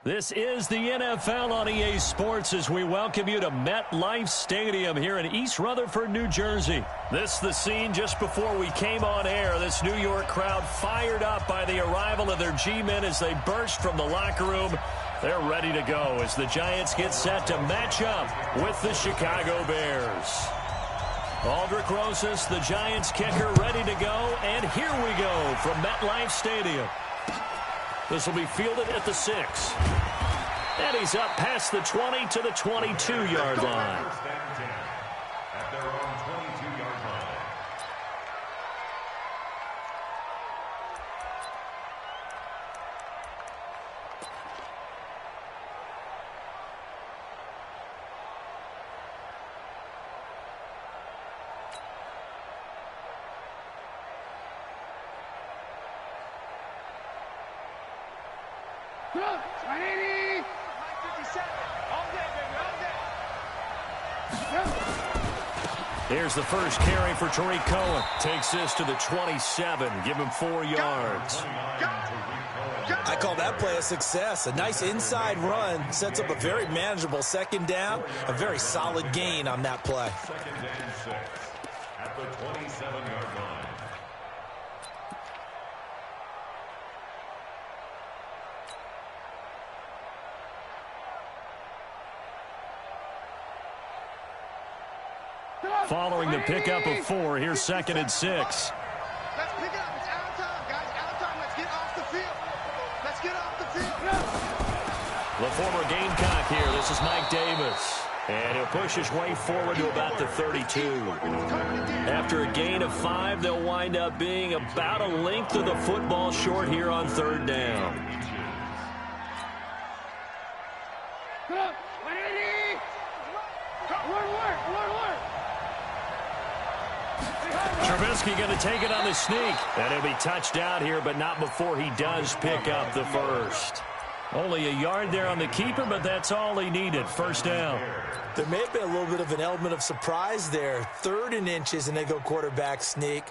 This is the NFL on EA Sports as we welcome you to MetLife Stadium here in East Rutherford, New Jersey. This is the scene just before we came on air. This New York crowd fired up by the arrival of their G-men as they burst from the locker room. They're ready to go as the Giants get set to match up with the Chicago Bears. Aldrich Rosas, the Giants kicker, ready to go. And here we go from MetLife Stadium. This will be fielded at the 6. And he's up past the 20 to the 22-yard line. At their own 22-yard line. Here's the first carry for Tariq Cohen. Takes this to the 27. Give him 4 yards. I call that play a success. A nice inside run. Sets up a very manageable second down. A very solid gain on that play. Second and 6 at the 27-yard line. Following the pickup of 4, here's second and 6. Let's pick it up. It's out of time, guys. Out of time. Let's get off the field. Let's get off the field. The former Gamecock here. This is Mike Davis. And he'll push his way forward to about the 32. After a gain of 5, they'll wind up being about a length of the football short here on third down. Trubisky going to take it on the sneak. And he'll be touched out here, but not before he does pick up the first. Only a yard there on the keeper, but that's all he needed. First down. There may have been a little bit of an element of surprise there. 3rd and inches, and they go quarterback sneak.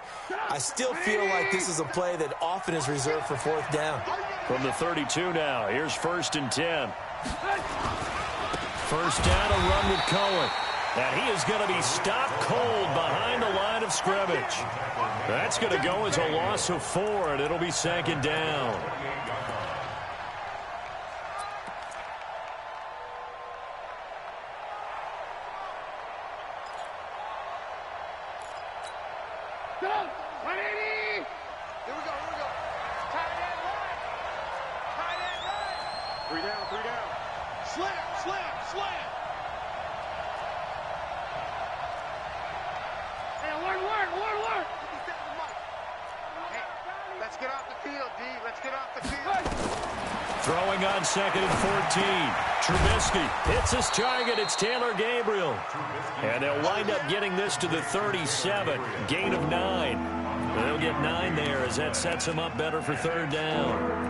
I still feel like this is a play that often is reserved for 4th down. From the 32 now, here's 1st and 10. First down, a run with Cohen. And he is going to be stopped cold behind the line of scrimmage. That's going to go as a loss of 4, and it'll be second down. Throwing on second and 14. Trubisky hits his target. It's Taylor Gabriel. And they'll wind up getting this to the 37. Gain of 9. They'll get 9 there as that sets him up better for third down.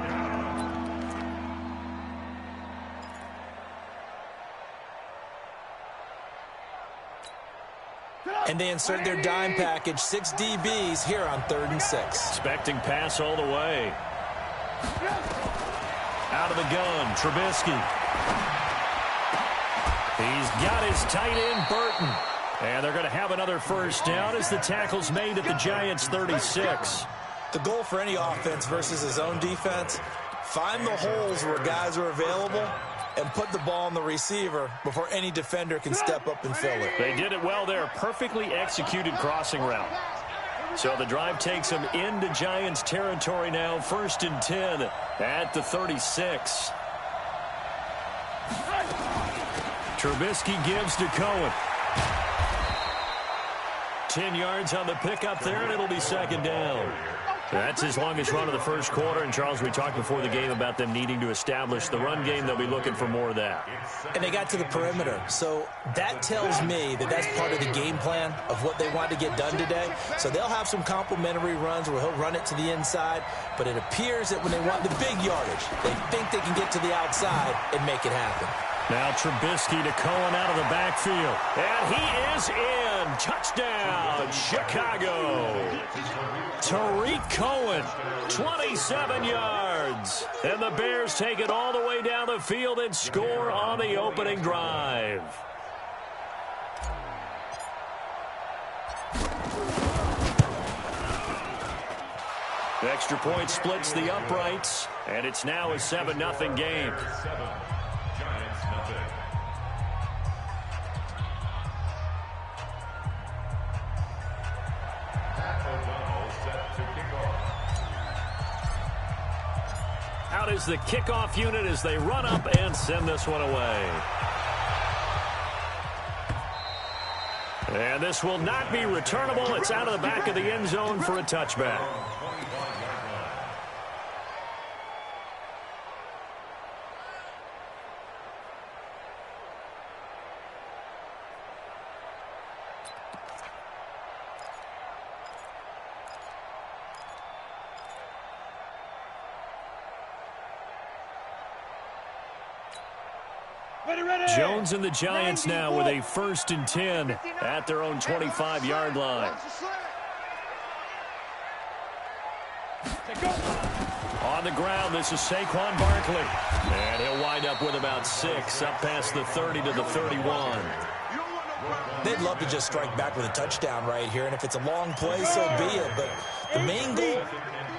And they insert their dime package. 6 DBs here on 3rd and 6. Expecting pass all the way. Out of the gun, Trubisky. He's got his tight end, Burton. And they're going to have another first down as the tackle's made at the Giants' 36. The goal for any offense versus his own defense, find the holes where guys are available and put the ball on the receiver before any defender can step up and fill it. They did it well there. Perfectly executed crossing route. So the drive takes them into Giants territory now. 1st and 10 at the 36. Trubisky gives to Cohen. 10 yards on the pickup there, and it'll be second down. That's his longest run of the first quarter. And, Charles, we talked before the game about them needing to establish the run game. They'll be looking for more of that. And they got to the perimeter. So that tells me that that's part of the game plan of what they want to get done today. So they'll have some complementary runs where he'll run it to the inside. But it appears that when they want the big yardage, they think they can get to the outside and make it happen. Now Trubisky to Cohen out of the backfield. And he is in. Touchdown, Chicago. Tariq Cohen, 27 yards. And the Bears take it all the way down the field and score on the opening drive. The extra point splits the uprights, and it's now a 7-0 game. Giants nothing. Out is the kickoff unit as they run up and send this one away. And this will not be returnable. It's out of the back of the end zone for a touchback. Jones and the Giants now with a 1st and 10 at their own 25-yard line. On the ground, this is Saquon Barkley. And he'll wind up with about 6, up past the 30 to the 31. They'd love to just strike back with a touchdown right here, and if it's a long play, so be it. But the main goal,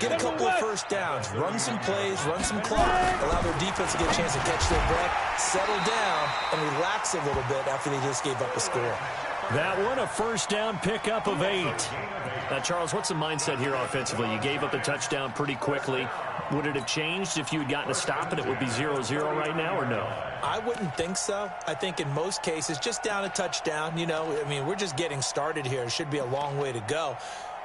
get a couple of first downs, run some plays, run some clock, allow their defense to get a chance to catch their breath, settle down, and relax a little bit after they just gave up a score. That one, a first down pickup of 8. Now, Charles, what's the mindset here offensively? You gave up the touchdown pretty quickly. Would it have changed if you had gotten a stop and it would be 0-0 right now, or no? I wouldn't think so. I think in most cases, just down a touchdown, you know, I mean, we're just getting started here. It should be a long way to go.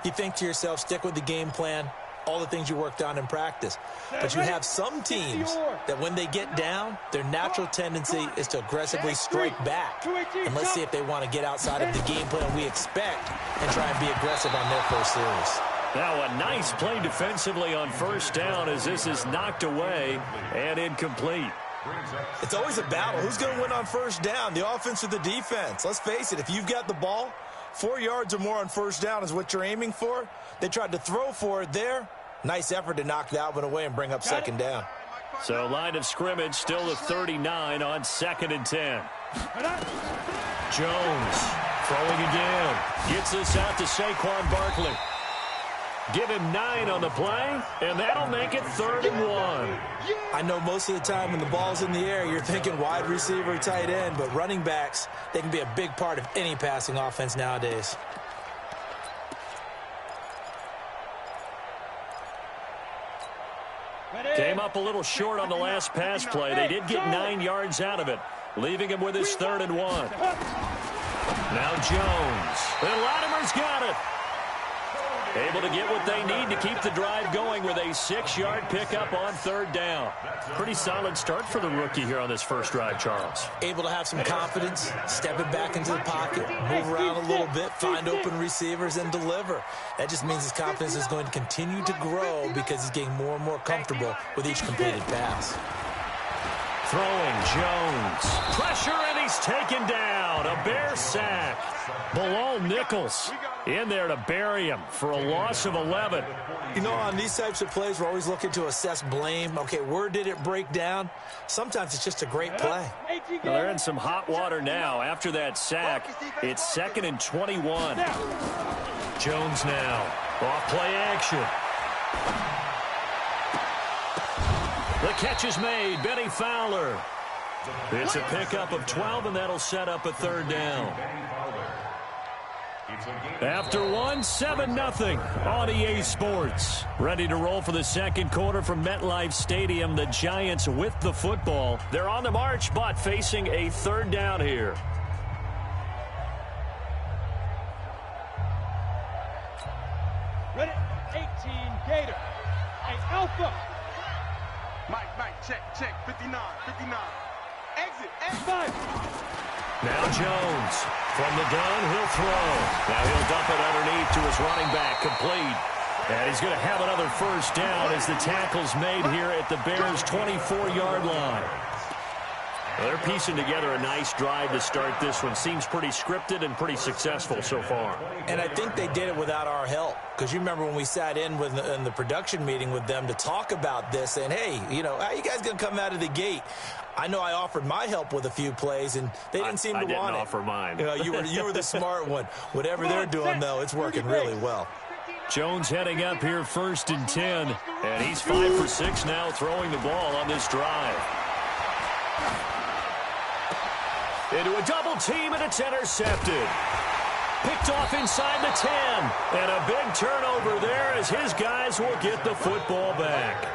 You think to yourself, stick with the game plan, all the things you worked on in practice. But you have some teams that when they get down, their natural tendency is to aggressively strike back. And let's see if they want to get outside of the game plan we expect and try and be aggressive on their first series. Now a nice play defensively on first down as this is knocked away and incomplete. It's always a battle. Who's going to win on first down, the offense or the defense? Let's face it, if you've got the ball, 4 yards or more on first down is what you're aiming for. They tried to throw for it there. Nice effort to knock that one away and bring up second down. So line of scrimmage still the 39 on 2nd and 10. Jones throwing again. Gets this out to Saquon Barkley. Give him 9 on the play, and that'll make it 3rd and 1. I know most of the time when the ball's in the air, you're thinking wide receiver, tight end, but running backs, they can be a big part of any passing offense nowadays. Came up a little short on the last pass play. They did get 9 yards out of it, leaving him with his 3rd and 1. Now Jones. And Latimer's got it. Able to get what they need to keep the drive going with a 6-yard pickup on 3rd down. Pretty solid start for the rookie here on this first drive, Charles. Able to have some confidence, stepping back into the pocket, move around a little bit, find open receivers, and deliver. That just means his confidence is going to continue to grow because he's getting more and more comfortable with each completed pass. Throwing Jones. Pressure, and he's taken down. A Bear sack. Bilal Nichols in there to bury him for a loss of 11. You know, on these types of plays, we're always looking to assess blame. Okay, where did it break down? Sometimes it's just a great play. Well, they're in some hot water now. After that sack, it's 2nd and 21. Jones now. Off play action. The catch is made. Benny Fowler. It's a pickup of 12, and that'll set up a 3rd down. After 7-0 on EA Sports. Ready to roll for the second quarter from MetLife Stadium. The Giants with the football. They're on the march, but facing a 3rd down here. Ready, 18, Gator. Hey, Alpha. Mike, check, 59. Exit, 5. Now Jones from the gun, he'll throw. Now he'll dump it underneath to his running back, complete. And he's going to have another first down as the tackle's made here at the Bears' 24-yard line. Well, they're piecing together a nice drive to start this one. Seems pretty scripted and pretty successful so far. And I think they did it without our help. Because you remember when we sat in the production meeting with them to talk about this, and hey, you know, how you guys going to come out of the gate? I know I offered my help with a few plays, and they didn't seem to want it. I didn't offer mine. You know, you were the smart one. Whatever they're doing, though, it's working really well. Jones heading up here 1st and 10. And he's 5 for 6 now throwing the ball on this drive. Into a double team, and it's intercepted. Picked off inside the 10. And a big turnover there as his guys will get the football back.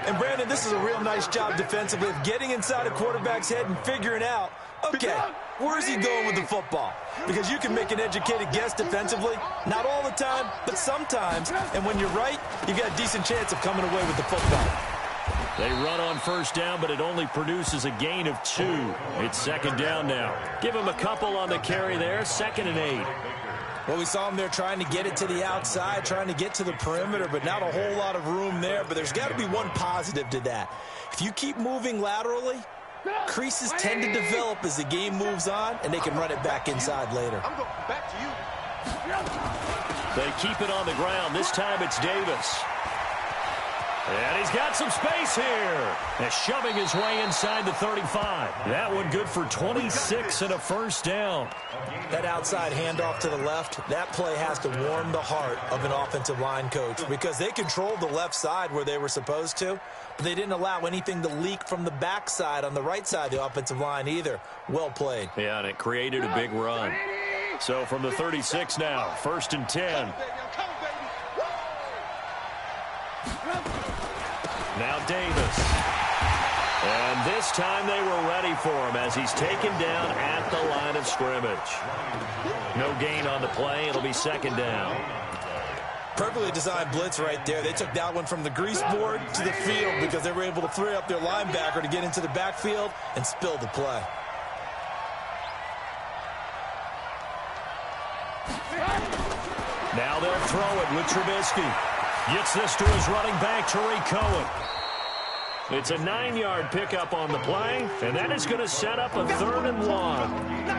And, Brandon, this is a real nice job defensively of getting inside a quarterback's head and figuring out, okay, where's he going with the football? Because you can make an educated guess defensively, not all the time, but sometimes. And when you're right, you got a decent chance of coming away with the football. They run on 1st down, but it only produces a gain of 2. It's 2nd down now. Give him a couple on the carry there, 2nd and 8. Well, we saw him there trying to get it to the outside, trying to get to the perimeter, but not a whole lot of room there. But there's got to be one positive to that. If you keep moving laterally, creases tend to develop as the game moves on, and they can run it back inside later. I'm going back to you. They keep it on the ground. This time it's Davis. And he's got some space here. And shoving his way inside the 35. That one good for 26 and a 1st down. That outside handoff to the left, that play has to warm the heart of an offensive line coach because they controlled the left side where they were supposed to, but they didn't allow anything to leak from the backside on the right side of the offensive line either. Well played. Yeah, and it created a big run. So from the 36 now, 1st and 10. Now Davis. And this time they were ready for him as he's taken down at the line of scrimmage. No gain on the play. It'll be 2nd down. Perfectly designed blitz right there. They took that one from the grease board to the field because they were able to free up their linebacker to get into the backfield and spill the play. Now they'll throw it with Trubisky. Gets this to his running back, Tariq Cohen. It's a 9-yard pickup on the play, and that is going to set up a 3rd and 1.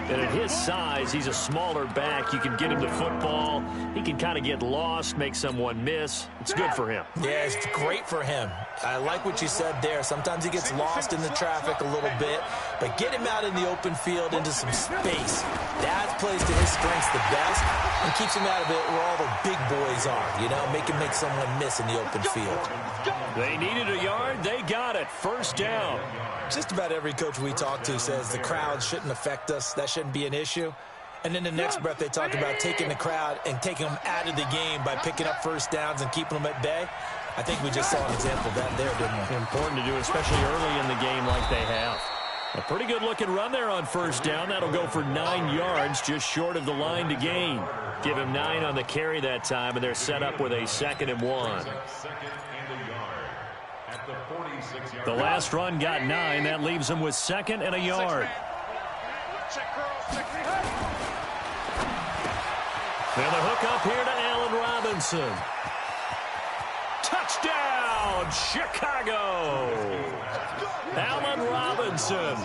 And at his size, he's a smaller back. You can get him the football. He can kind of get lost, make someone miss. It's good for him. Yeah, it's great for him. I like what you said there. Sometimes he gets lost in the traffic a little bit, but get him out in the open field into some space. That plays to his strengths the best and keeps him out of it where all the big boys are, you know, make him make someone miss in the open field. They needed a yard. They got it. 1st down. Just about every coach we talk to says the crowd shouldn't affect us. That shouldn't be an issue. And then the next breath they talk about taking the crowd and taking them out of the game by picking up 1st downs and keeping them at bay. I think we just saw an example of that there, didn't we? Important to do, especially early in the game like they have. A pretty good-looking run there on 1st down. That'll go for 9 yards, just short of the line to gain. Give him 9 on the carry that time, and they're set up with a 2nd and 1. The last run got 9. That leaves them with 2nd and a yard. And the hook up here to Allen Robinson. Touchdown, Chicago! Allen Robinson,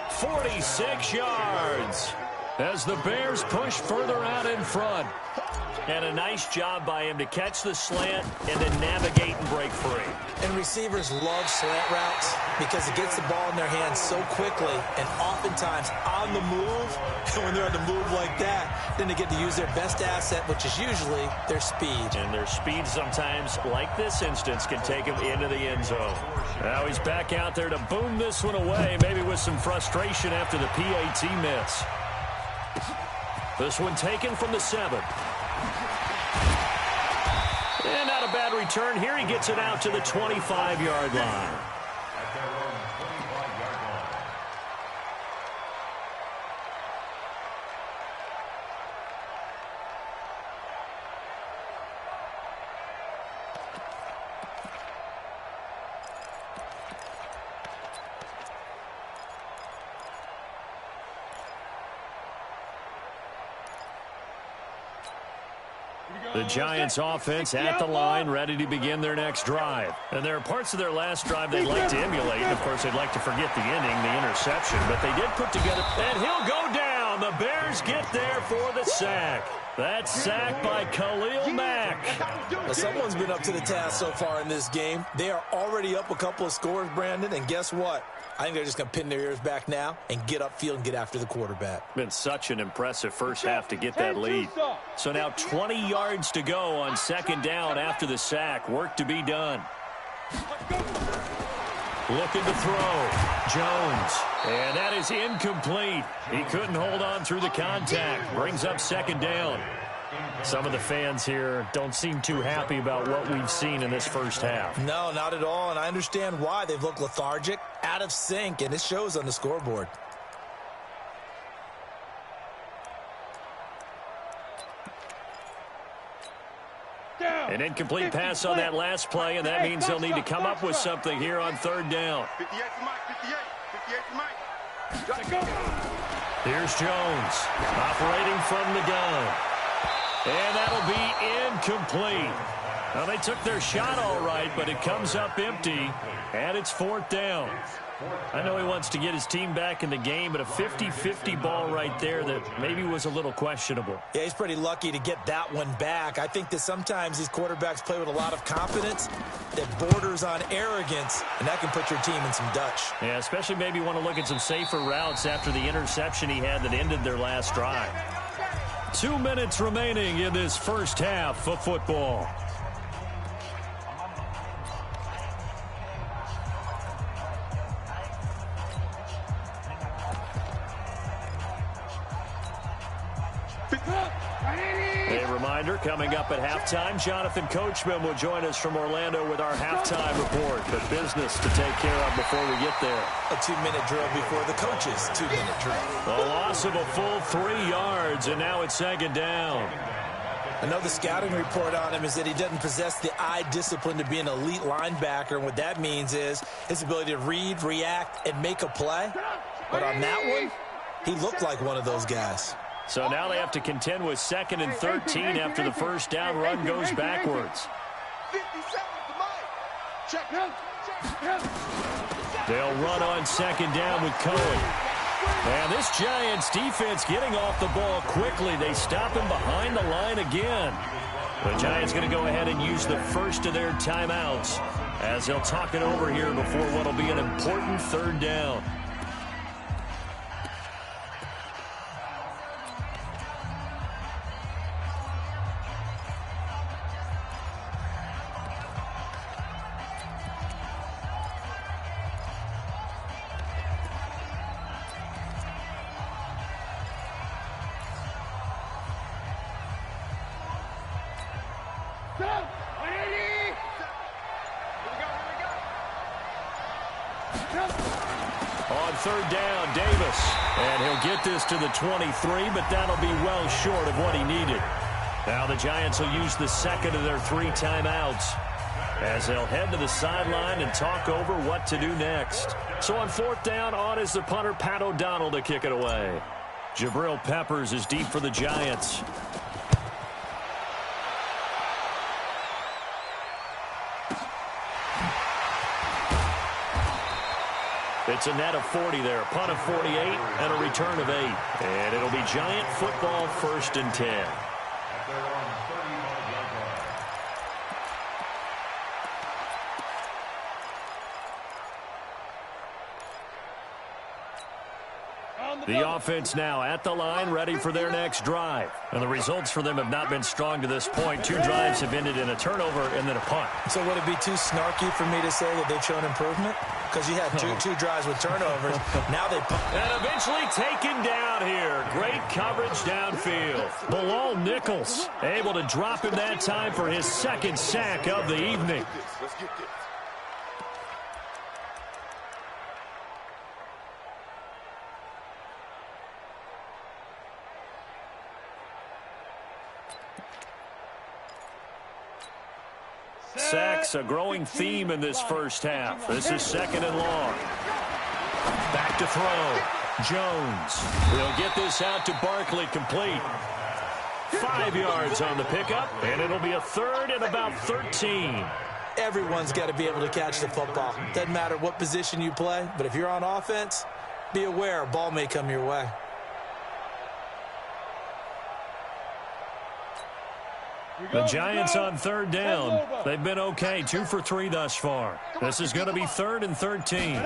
46 yards. As the Bears push further out in front. And a nice job by him to catch the slant and then navigate and break free. And receivers love slant routes because it gets the ball in their hands so quickly and oftentimes on the move. And when they're on the move like that, then they get to use their best asset, which is usually their speed. And their speed sometimes, like this instance, can take them into the end zone. Now he's back out there to boom this one away, maybe with some frustration after the PAT miss. This one taken from the 7. And not a bad return here. He gets it out to the 25-yard line. The Giants offense at the line, ready to begin their next drive. And there are parts of their last drive they'd like to emulate. And, of course, they'd like to forget the inning, the interception. But they did put together, and he'll go down. The Bears get there for the sack. That sack by Khalil Mack. Well, someone's been up to the task so far in this game. They are already up a couple of scores, Brandon, and guess what? I think they're just going to pin their ears back now and get upfield and get after the quarterback. Been such an impressive first half to get that lead. So now 20 yards to go on second down after the sack. Work to be done. Looking to throw. Jones. And that is incomplete. He couldn't hold on through the contact. Brings up second down. Some of the fans here don't seem too happy about what we've seen in this first half. No, not at all, and I understand why. They've looked lethargic, out of sync, and it shows on the scoreboard. An incomplete pass on that last play, and that means they'll need to come up with something here on third down. 58 to Mike, 58 to Mike. Here's Jones, operating from the gun. And that'll be incomplete. Now, they took their shot all right, but it comes up empty, and it's fourth down. I know he wants to get his team back in the game, but a 50-50 ball right there that maybe was a little questionable. Yeah, he's pretty lucky to get that one back. I think that sometimes these quarterbacks play with a lot of confidence that borders on arrogance, and that can put your team in some Dutch. Yeah, especially maybe want to look at some safer routes after the interception he had that ended their last drive. 2 minutes remaining in this first half of football. A reminder, coming up at halftime, Jonathan Coachman will join us from Orlando with our halftime report. But business to take care of before we get there. A 2-minute drill before the coach's 2-minute drill. A loss of a full 3 yards, and now it's second down. I know the scouting report on him is that he doesn't possess the eye discipline to be an elite linebacker, and what that means is his ability to read, react, and make a play. But on that one, he looked like one of those guys. So now they have to contend with 2nd and 13 after the first down run goes backwards. 57 to Mike. Check. They'll run on second down with Cohen. And this Giants defense getting off the ball quickly. They stop him behind the line again. The Giants going to go ahead and use the first of their timeouts as they'll talk it over here before what will be an important third down. On third down, Davis. And he'll get this to the 23, but that'll be well short of what he needed. Now the Giants will use the second of their 3 timeouts as they'll head to the sideline and talk over what to do next. So on fourth down, on is the punter, Pat O'Donnell, to kick it away. Jabril Peppers is deep for the Giants. It's a net of 40 there, punt of 48, and a return of 8. And it'll be Giant football, 1st and 10. The offense now at the line, ready for their next drive. And the results for them have not been strong to this point. 2 drives have ended in a turnover and then a punt. So would it be too snarky for me to say that they've shown improvement? Because you had two drives with turnovers. Now they punt. And eventually taken down here. Great coverage downfield. Bilal Nichols able to drop him that time for his 2nd sack of the evening. Let's get this. Sacks, a growing theme in this first half. This is 2nd and long. Back to throw. Jones. He'll get this out to Barkley, complete. 5 yards on the pickup, and it'll be a 3rd and about 13. Everyone's got to be able to catch the football. Doesn't matter what position you play, but if you're on offense, be aware a ball may come your way. The Giants on 3rd down. They've been okay, 2 for 3 thus far. This is going to be 3rd and 13.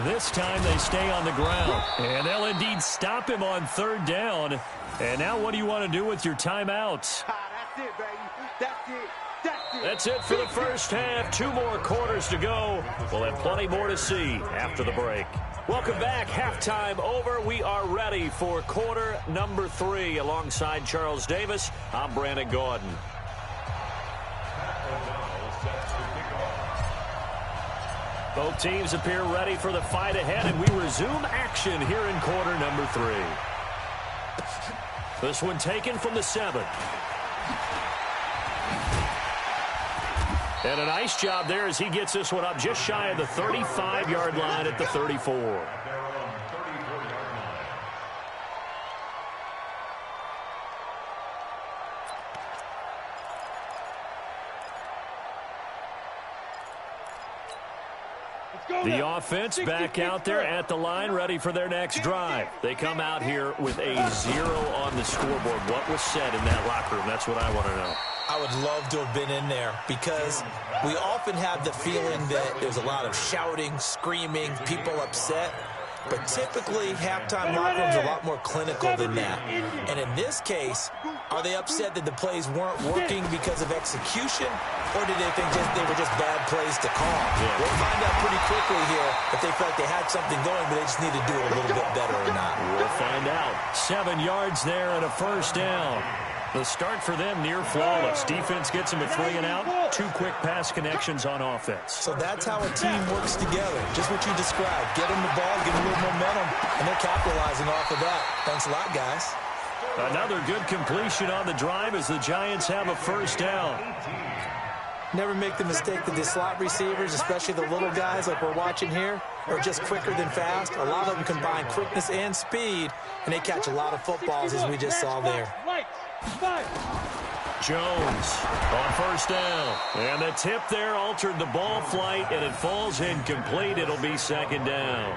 This time they stay on the ground, and they'll indeed stop him on 3rd down. And now what do you want to do with your timeouts? That's it, baby. That's it. That's it. That's it for the first half. 2 more quarters to go. We'll have plenty more to see after the break. Welcome back. Halftime over. We are ready for quarter number 3. Alongside Charles Davis, I'm Brandon Gaudin. Both teams appear ready for the fight ahead, and we resume action here in quarter number 3. This one taken from the 7. And a nice job there as he gets this one up just shy of the 35-yard line at the 34. The offense back out there at the line, ready for their next drive. They come out here with a 0 on the scoreboard. What was said in that locker room? That's what I want to know. I would love to have been in there because we often have the feeling that there's a lot of shouting, screaming, people upset. But typically, halftime locker rooms are a lot more clinical than that. And in this case, are they upset that the plays weren't working because of execution, or did they think they were just bad plays to call? Yeah. We'll find out pretty quickly here if they felt like they had something going, but they just need to do it a little bit better or not. We'll find out. 7 yards there and a first down. The start for them near flawless. Defense gets them a 3 and out. 2 quick pass connections on offense. So that's how a team works together. Just what you described. Get them the ball, get a little momentum, and they're capitalizing off of that. Thanks a lot, guys. Another good completion on the drive as the Giants have a first down. Never make the mistake that the slot receivers, especially the little guys like we're watching here, are just quicker than fast. A lot of them combine quickness and speed, and they catch a lot of footballs as we just saw there. Jones on first down. And the tip there altered the ball flight, and it falls incomplete. It'll be 2nd down.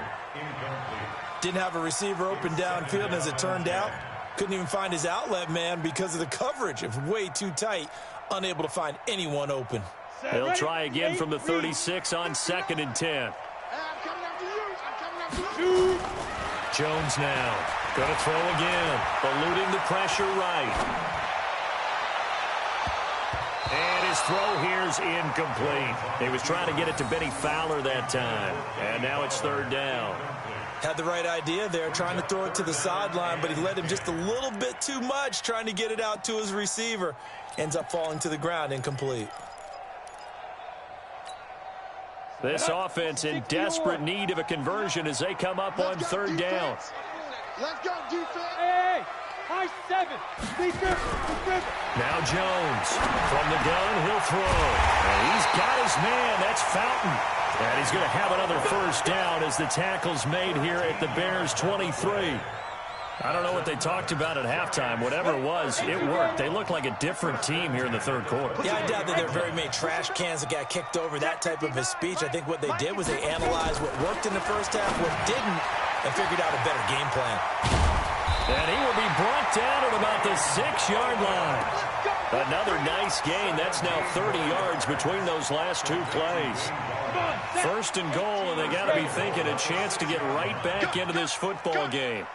Didn't have a receiver open downfield, and as it turned out, couldn't even find his outlet man because of the coverage. It was way too tight, unable to find anyone open. They'll try again from the 36 on 2nd and 10. Jones now going to throw again, eluding the pressure right. And his throw here's incomplete. He was trying to get it to Benny Fowler that time. And now it's 3rd down. Had the right idea there, trying to throw it to the sideline, but he let him just a little bit too much, trying to get it out to his receiver. Ends up falling to the ground, incomplete. This offense in desperate need of a conversion as they come up on 3rd down. Let's go, defense. Hey, high 7. Now Jones from the gun, he'll throw. And he's got his man. That's Fountain. And he's going to have another first down as the tackle's made here at the Bears' 23. I don't know what they talked about at halftime. Whatever it was, it worked. They look like a different team here in the 3rd quarter. Yeah, I doubt that there are very many trash cans that got kicked over, that type of a speech. I think what they did was they analyzed what worked in the first half, what didn't, and figured out a better game plan. And he will be brought down at about the 6-yard line. Another nice gain. That's now 30 yards between those last 2 plays. 1st and goal, and they got to be thinking a chance to get right back into this football game.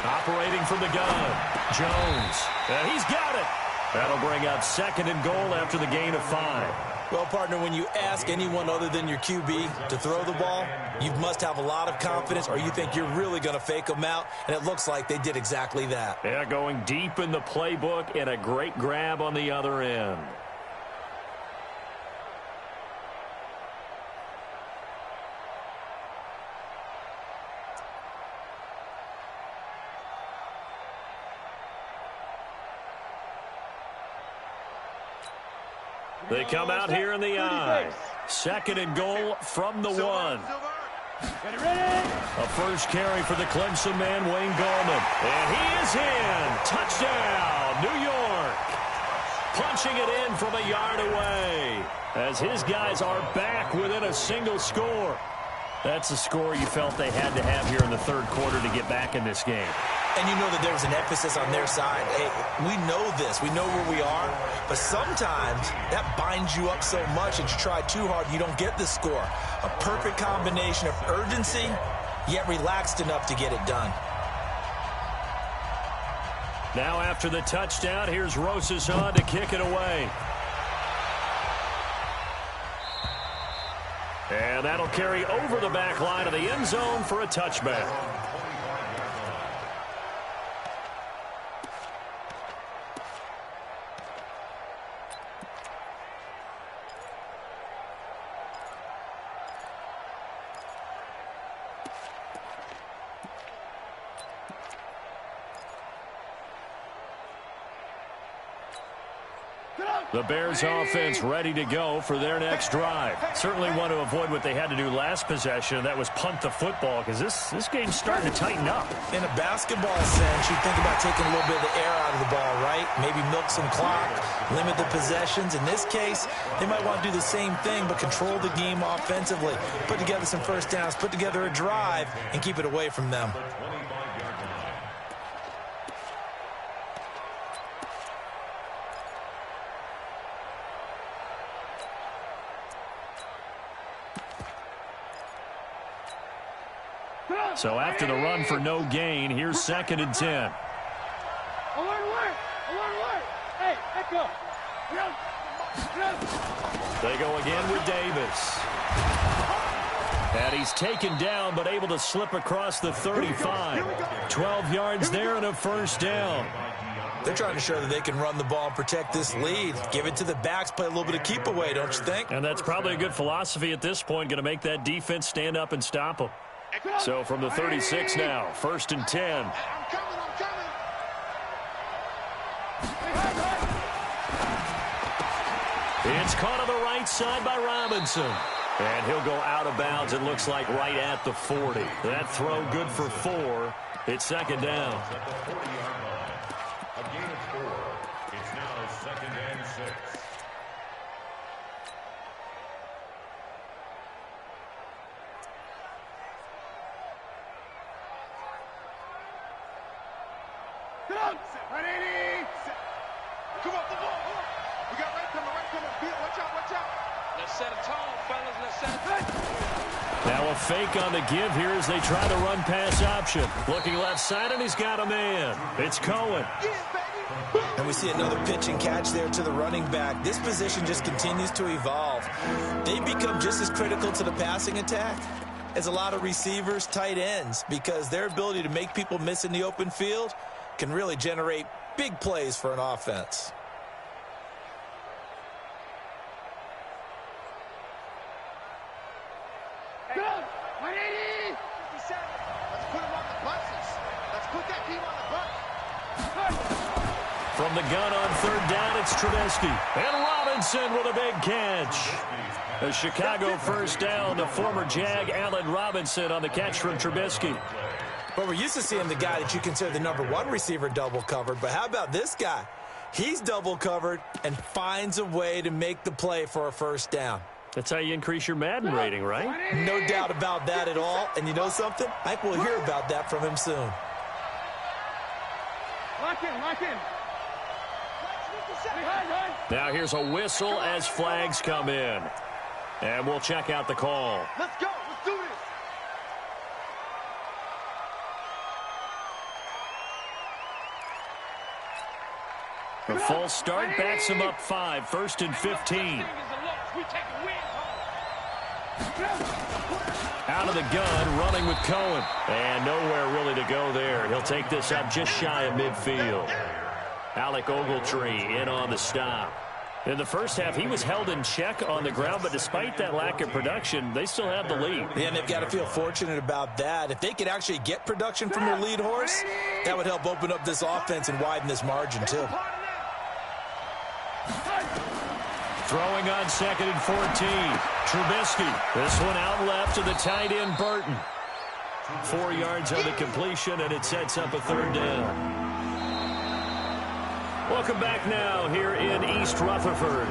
Operating from the gun, Jones. And he's got it. That'll bring out 2nd and goal after the gain of 5. Well, partner, when you ask anyone other than your QB to throw the ball, you must have a lot of confidence or you think you're really going to fake them out, and it looks like they did exactly that. Yeah, going deep in the playbook and a great grab on the other end. They come out here in the I. 2nd and goal from the 1. Ready, ready. A first carry for the Clemson man, Wayne Gallman. And he is in. Touchdown, New York. Punching it in from a yard away as his guys are back within a single score. That's a score you felt they had to have here in the third quarter to get back in this game. And you know that there was an emphasis on their side. Hey, we know this. We know where we are. But sometimes that binds you up so much that you try too hard and you don't get the score. A perfect combination of urgency, yet relaxed enough to get it done. Now after the touchdown, here's Rosas on to kick it away. And that'll carry over the back line of the end zone for a touchback. The Bears offense ready to go for their next drive. Certainly want to avoid what they had to do last possession. That was punt the football because this game's starting to tighten up. In a basketball sense, you think about taking a little bit of the air out of the ball, right? Maybe milk some clock, limit the possessions. In this case, they might want to do the same thing but control the game offensively. Put together some first downs, put together a drive, and keep it away from them. So after the run for no gain, here's 2nd and 10. Alert. Hey, echo. They go again with Davis. And he's taken down but able to slip across the 35. 12 yards there and a first down. They're trying to show that they can run the ball and protect this lead. Give it to the backs, play a little bit of keep away, don't you think? And that's probably a good philosophy at this point, going to make that defense stand up and stop them. So from the 36 now, 1st and 10. I'm coming. It's caught on the right side by Robinson. And he'll go out of bounds, it looks like, right at the 40. That throw good for 4. It's 2nd down. At the 40-yard line. A gain of 4. It's now 2nd and 6. Come off the ball. We got right coming. Watch out. Let's set a tone, fellas. Let's set a tone. Now a fake on the give here as they try the run pass option. Looking left side, and he's got a man. It's Cohen. And we see another pitch and catch there to the running back. This position just continues to evolve. They become just as critical to the passing attack as a lot of receivers, tight ends, because their ability to make people miss in the open field can really generate big plays for an offense. Let's put him on the buses. Let's put that team on the bus. From the gun on 3rd down, it's Trubisky. And Robinson with a big catch. A Chicago first down to former Jag Allen Robinson on the catch from Trubisky. But we're used to seeing the guy that you consider the #1 receiver double covered. But how about this guy? He's double covered and finds a way to make the play for a first down. That's how you increase your Madden rating, right? No doubt about that at all. And you know something? I think we'll hear about that from him soon. Lock in. Now here's a whistle as flags come in. And we'll check out the call. Let's go. Let's do this. The false start backs him up 5. 1st and 15. Out of the gun, running with Cohen. And nowhere really to go there. He'll take this up just shy of midfield. Alec Ogletree in on the stop. In the first half, he was held in check on the ground, but despite that lack of production, they still have the lead. Yeah, and they've got to feel fortunate about that. If they could actually get production from their lead horse, that would help open up this offense and widen this margin, too. Throwing on 2nd and 14. Trubisky. This one out left to the tight end, Burton. 4 yards on the completion, and it sets up a 3rd down. Welcome back now here in East Rutherford.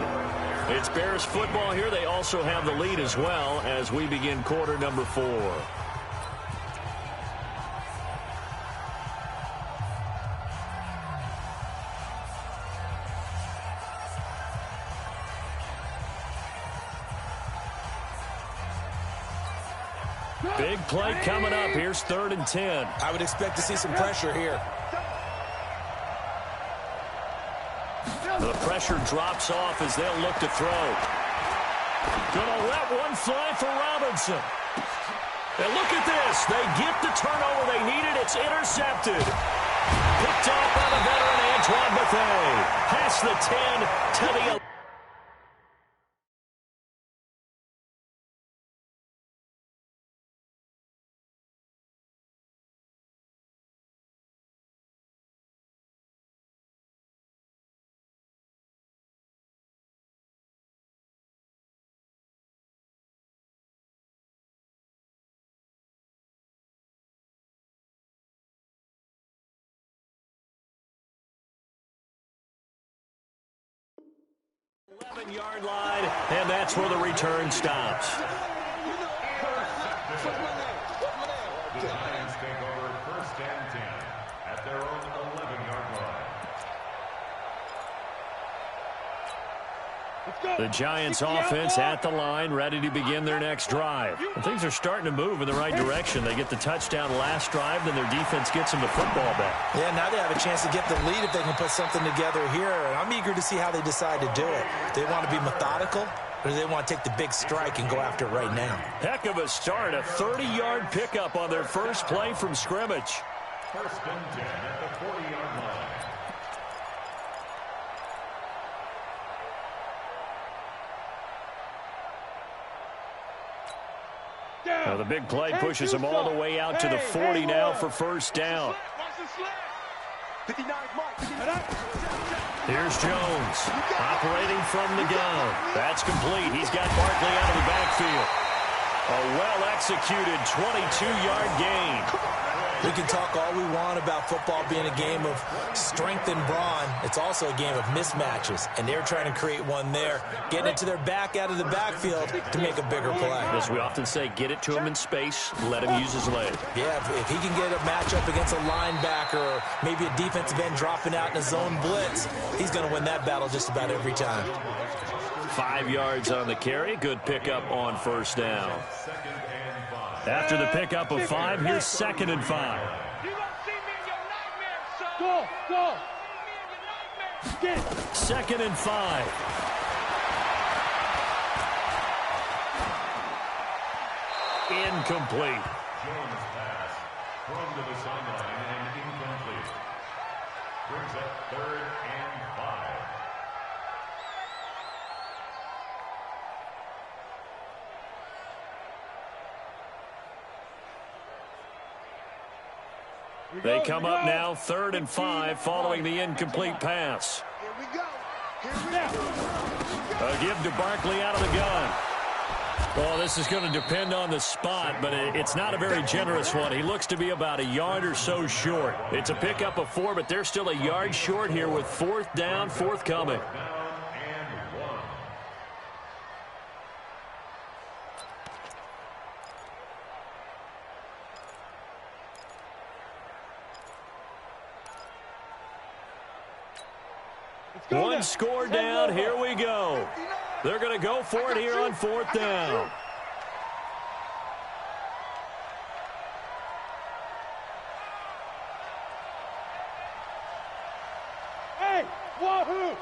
It's Bears football here. They also have the lead as well as we begin quarter number 4. Big play coming up. Here's 3rd and 10. I would expect to see some pressure here. The pressure drops off as they'll look to throw. Gonna let one fly for Robinson. And look at this. They get the turnover they needed. It's intercepted. Picked off by the veteran Antoine Bethea. Past the 10 to the 11. Yard line, and that's where the return stops. The Giants take over 1st and 10 at their own 11-yard line. The Giants offense at the line, ready to begin their next drive. And things are starting to move in the right direction. They get the touchdown last drive, then their defense gets them the football back. Yeah, now they have a chance to get the lead if they can put something together here. And I'm eager to see how they decide to do it. They want to be methodical, or do they want to take the big strike and go after it right now? Heck of a start, a 30-yard pickup on their first play from scrimmage. 1st and 10 at the 40-yard line. Now the big play pushes them all the way out to the 40 now for 1st down. Here's Jones operating from the gun. That's complete. He's got Barkley out of the backfield. A well-executed 22-yard gain. We can talk all we want about football being a game of strength and brawn. It's also a game of mismatches, and they're trying to create one there, getting it to their back out of the backfield to make a bigger play. As we often say, get it to him in space, let him use his leg. Yeah, if he can get a matchup against a linebacker or maybe a defensive end dropping out in a zone blitz, he's going to win that battle just about every time. 5 yards on the carry. Good pickup on 1st down. After the pickup of 5, here's 2nd and 5. Go, go. 2nd and 5. Incomplete. Jones' pass thrown to the sideline and incomplete. Brings up 3rd and 5. They come up now 3rd and 5 following the incomplete pass. Here we go. Here we go. A give to Barkley out of the gun. Well, this is going to depend on the spot, but it's not a very generous one. He looks to be about a yard or so short. It's a pickup of 4, but they're still a yard short here with 4th down, forthcoming. One score down. Here we go. They're going to go for it here on 4th down. Hey, wahoo!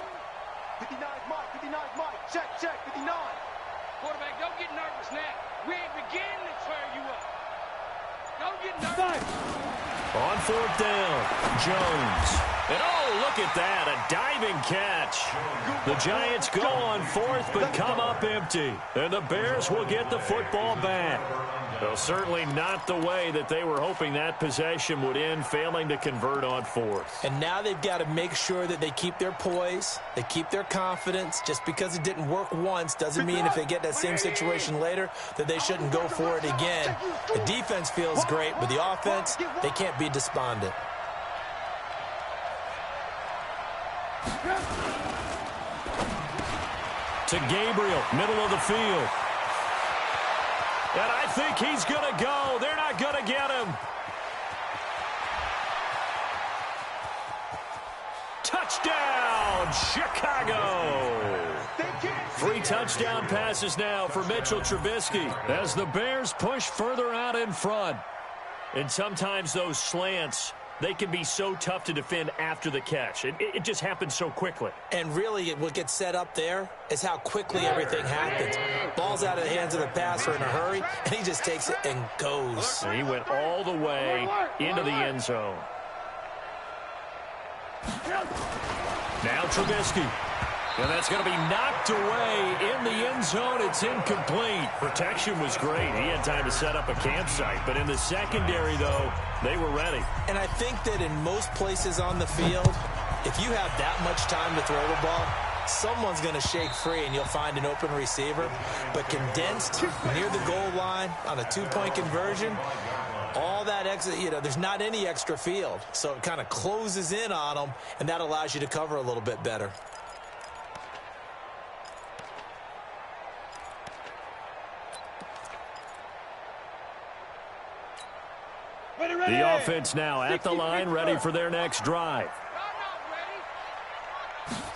59 Mike, 59 Mike. Check, 59. Quarterback, don't get nervous now. We ain't beginning to tear you up. Don't get nervous. On 4th down, Jones. And oh, look at that, a diving catch. The Giants go on fourth but come up empty. And the Bears will get the football back. Well, certainly not the way that they were hoping that possession would end, failing to convert on fourth. And now they've got to make sure that they keep their poise, they keep their confidence. Just because it didn't work once doesn't mean if they get that same situation later that they shouldn't go for it again. The defense feels great, but the offense, they can't be despondent. To Gabriel, middle of the field. And I think he's going to go. They're not going to get him. Touchdown, Chicago. 3 touchdown passes now for Mitchell Trubisky as the Bears push further out in front. And sometimes those slants, they can be so tough to defend after the catch. It just happens so quickly. And really, what gets set up there is how quickly everything happens. Ball's out of the hands of the passer in a hurry, and he just takes it and goes. He went all the way into the end zone. Now Trubisky. And that's going to be knocked away in the end zone. It's incomplete. Protection was great. He had time to set up a campsite. But in the secondary, though, they were ready. And I think that in most places on the field, if you have that much time to throw the ball, someone's going to shake free and you'll find an open receiver. But condensed near the goal line on a 2-point conversion, all that extra, there's not any extra field. So it kind of closes in on them, and that allows you to cover a little bit better. The offense now at the line, ready for their next drive.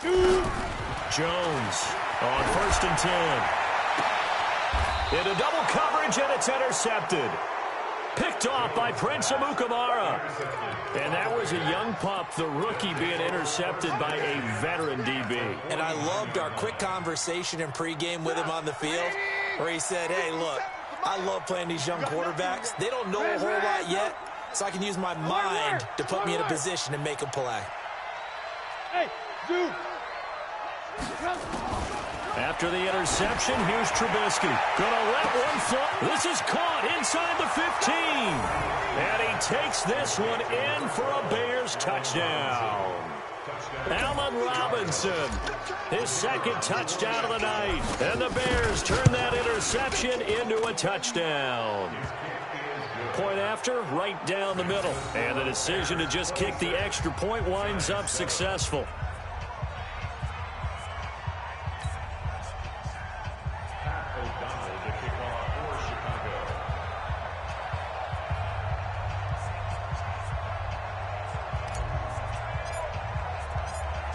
Jones on 1st and 10. Into double coverage, and it's intercepted. Picked off by Prince Amukamara. And that was a young pup, the rookie, being intercepted by a veteran DB. And I loved our quick conversation in pregame with him on the field where he said, hey, look, I love playing these young quarterbacks. They don't know a whole lot yet, so I can use my mind to put me in a position to make a play. Hey, dude. After the interception, here's Trubisky. Gonna let one fly. This is caught inside the 15. And he takes this one in for a Bears touchdown. Allen Robinson, his 2nd touchdown of the night. And the Bears turn that interception into a touchdown. Point after, right down the middle. And the decision to just kick the extra point winds up successful.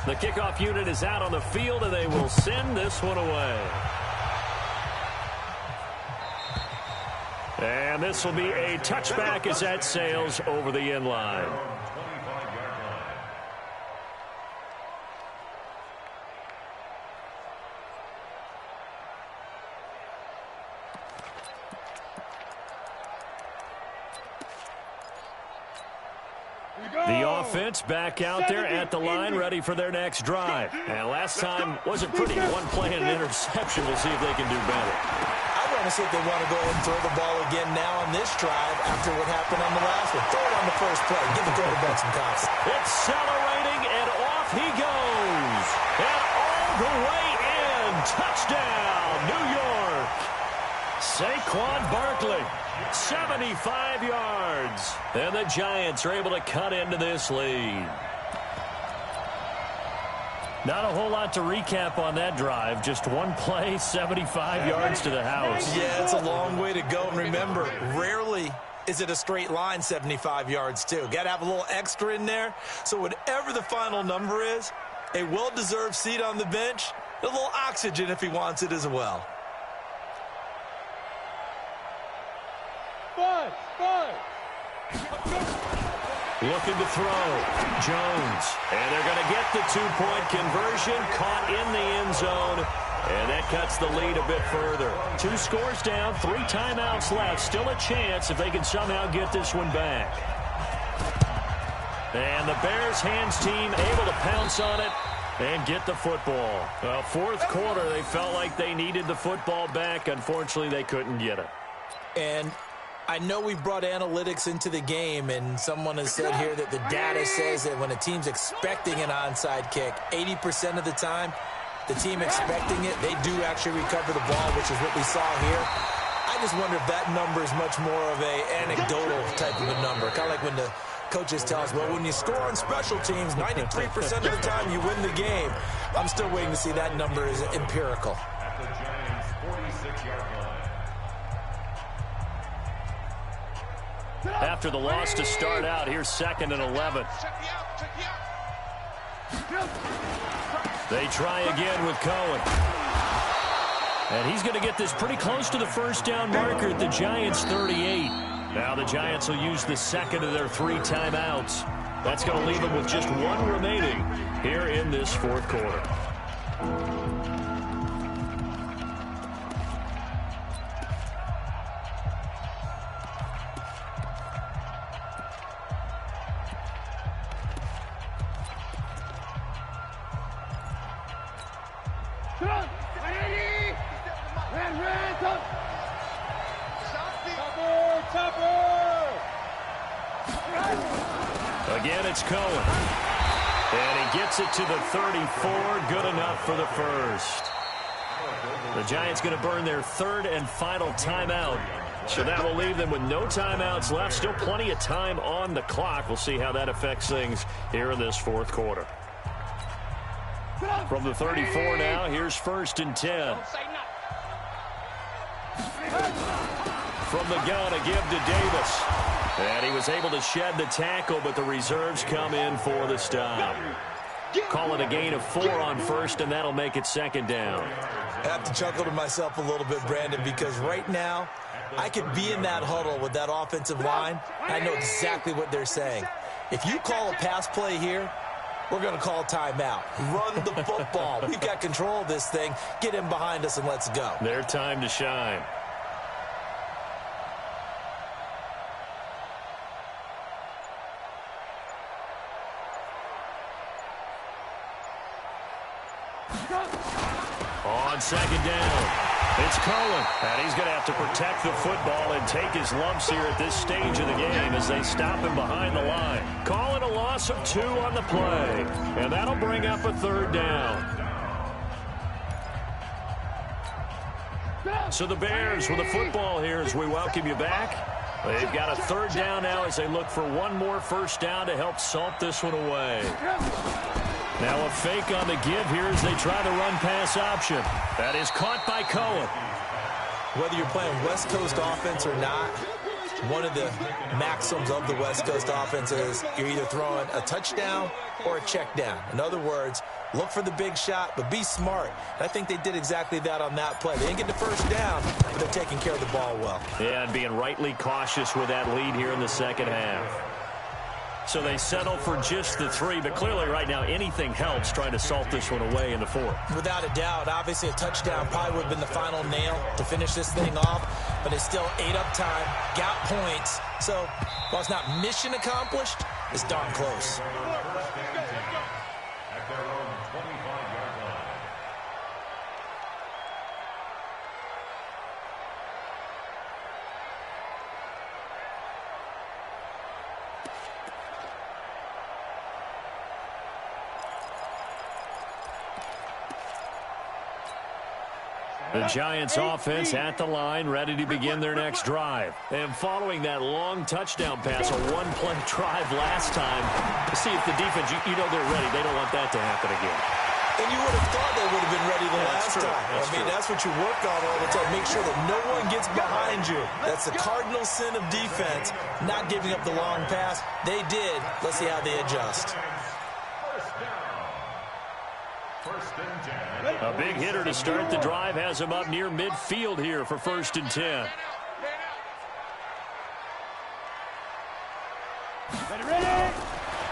The kickoff unit is out on the field, and they will send this one away. And this will be a touchback as that sails over the end line. The offense back out there at the line, ready for their next drive. And last time wasn't pretty. One play and an interception. We'll see if they can do better. I want to see if they want to go ahead and throw the ball again now on this drive after what happened on the last one. Throw it on the first play. Give the quarterback some confidence. Accelerating, and off he goes. And all the way in. Touchdown, New York. Saquon Barkley. 75 yards. And the Giants are able to cut into this lead. Not a whole lot to recap on that drive. Just one play, 75 yards to the house. Yeah, it's a long way to go. And remember, rarely is it a straight line 75 yards, too. Got to have a little extra in there. So whatever the final number is, a well-deserved seat on the bench, a little oxygen if he wants it as well. Looking to throw. Jones. And they're going to get the 2-point conversion. Caught in the end zone. And that cuts the lead a bit further. 2 scores down, 3 timeouts left. Still a chance if they can somehow get this one back. And the Bears hands team able to pounce on it and get the football. Fourth quarter, they felt like they needed the football back. Unfortunately, they couldn't get it. And I know we've brought analytics into the game, and someone has said here that the data says that when a team's expecting an onside kick, 80% of the time, the team expecting it, they do actually recover the ball, which is what we saw here. I just wonder if that number is much more of an anecdotal type of a number, kind of like when the coaches tell us, well, when you score on special teams, 93% of the time you win the game. I'm still waiting to see that number is empirical. At the Giants' 46-yard line. After the loss to start out, here's 2nd and 11. They try again with Cohen. And he's going to get this pretty close to the first down marker at the Giants' 38. Now the Giants will use the second of their 3 timeouts. That's going to leave them with just 1 remaining here in this fourth quarter. Again, it's Cohen. And he gets it to the 34. Good enough for the first. The Giants going to burn their 3rd and final timeout. So that will leave them with no timeouts left. Still plenty of time on the clock. We'll see how that affects things here in this fourth quarter. From the 34 now, here's 1st and 10. From the gun, a give to Davis. And he was able to shed the tackle, but the reserves come in for the stop. Call it a gain of 4 on 1st, and that'll make it 2nd down. I have to chuckle to myself a little bit, Brandon, because right now I could be in that huddle with that offensive line. I know exactly what they're saying. If you call a pass play here, we're going to call timeout. Run the football. We've got control of this thing. Get in behind us and let's go. Their time to shine. On 2nd down, it's Cohen. And he's going to have to protect the football and take his lumps here at this stage of the game as they stop him behind the line. Call it a loss of 2 on the play. And that'll bring up a 3rd down. So the Bears with the football here as we welcome you back. They've got a 3rd down now as they look for 1 more first down to help salt this one away. Now a fake on the give here as they try the run-pass option. That is caught by Cohen. Whether you're playing West Coast offense or not, one of the maxims of the West Coast offense is you're either throwing a touchdown or a check down. In other words, look for the big shot, but be smart. And I think they did exactly that on that play. They didn't get the first down, but they're taking care of the ball well. Yeah, and being rightly cautious with that lead here in the second half. So they settle for just the 3, but clearly right now anything helps trying to salt this one away in the 4th. Without a doubt, obviously a touchdown probably would have been the final nail to finish this thing off, but it's still 8 up time, got points. So while it's not mission accomplished, it's darn close. At their own 25-yard line. The Giants offense at the line, ready to begin their next drive. And following that long touchdown pass, a 1-play drive last time, to see if the defense, you know they're ready. They don't want that to happen again. And you would have thought they would have been ready the last time. That's what you work on all the time. Make sure that no one gets behind you. That's the cardinal sin of defense, not giving up the long pass. They did. Let's see how they adjust. A big hitter to start the drive has him up near midfield here for 1st and 10.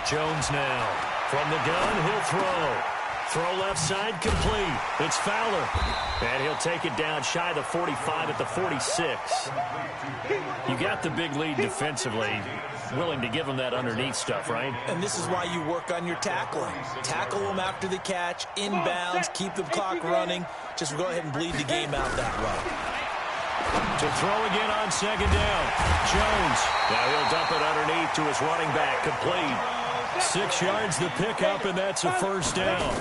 Jones now. From the gun, he'll throw. Throw left side complete. It's Fowler. And he'll take it down shy of the 45 at the 46. You got the big lead defensively. Willing to give them that underneath stuff, right? And this is why you work on your tackling. Tackle them after the catch, inbounds, keep the clock running. Just go ahead and bleed the game out that way. To throw again on second down. Jones. Now he'll dump it underneath to his running back. Complete. 6 yards the pickup, and that's a first down.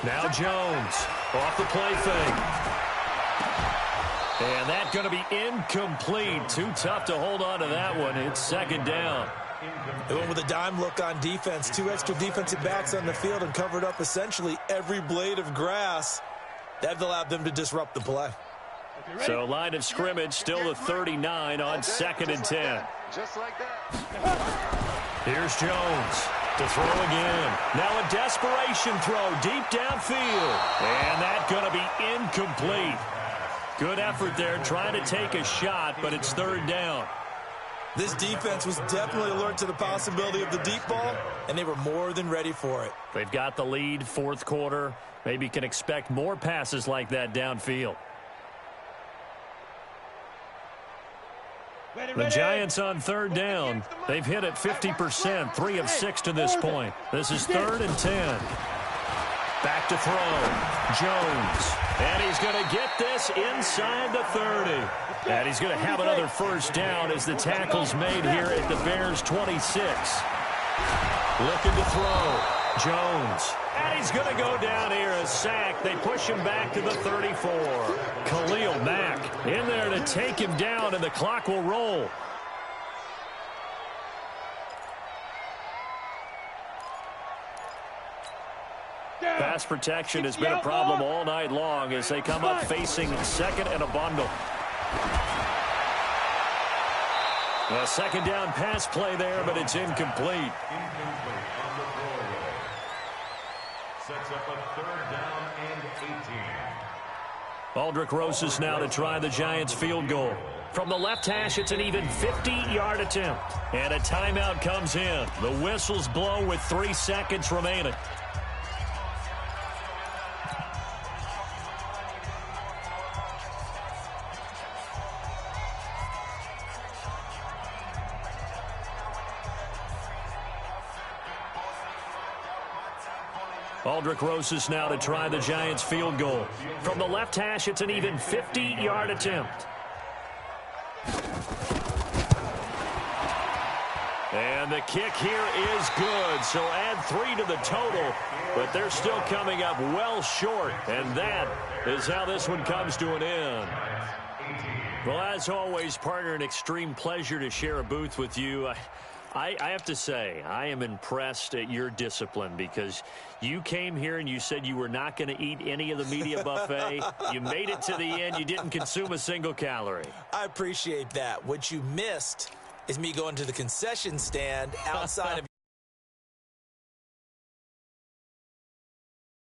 Now Jones off the play fake. And that's going to be incomplete. Too tough to hold on to that one. It's second down. They went with a dime look on defense. 2 extra defensive backs on the field and covered up essentially every blade of grass. That allowed them to disrupt the play. So line of scrimmage still the 39 on 2nd and 10. Just like that. Here's Jones to throw again. Now a desperation throw deep downfield. And that's going to be incomplete. Good effort there trying to take a shot, but it's 3rd down. This defense was definitely alert to the possibility of the deep ball, and they were more than ready for it. They've got the lead, 4th quarter. Maybe can expect more passes like that downfield. The Giants on 3rd down. They've hit it 50%, 3 of 6 to this point. This is 3rd and 10. Back to throw. Jones. And he's going to get this inside the 30. And he's going to have another first down as the tackle's made here at the Bears' 26. Looking to throw. Jones. And he's going to go down here, a sack. They push him back to the 34. Khalil Mack in there to take him down, and the clock will roll. Pass protection has been a problem all night long as they come up facing 2nd and a bundle. A 2nd down pass play there, but it's incomplete. Incomplete on the throwaway. Sets up a 3rd down and 18. Aldrich Rosas now to try the Giants field goal. From the left hash, it's an even 50-yard attempt. And a timeout comes in. The whistles blow with 3 seconds remaining. Aldrich Rosas now to try the Giants field goal. From the left hash, it's an even 50-yard attempt. And the kick here is good, so add 3 to the total, but they're still coming up well short, and that is how this one comes to an end. Well, as always, partner, an extreme pleasure to share a booth with you. I have to say, I am impressed at your discipline because you came here and you said you were not going to eat any of the media buffet. You made it to the end. You didn't consume a single calorie. I appreciate that. What you missed is me going to the concession stand outside of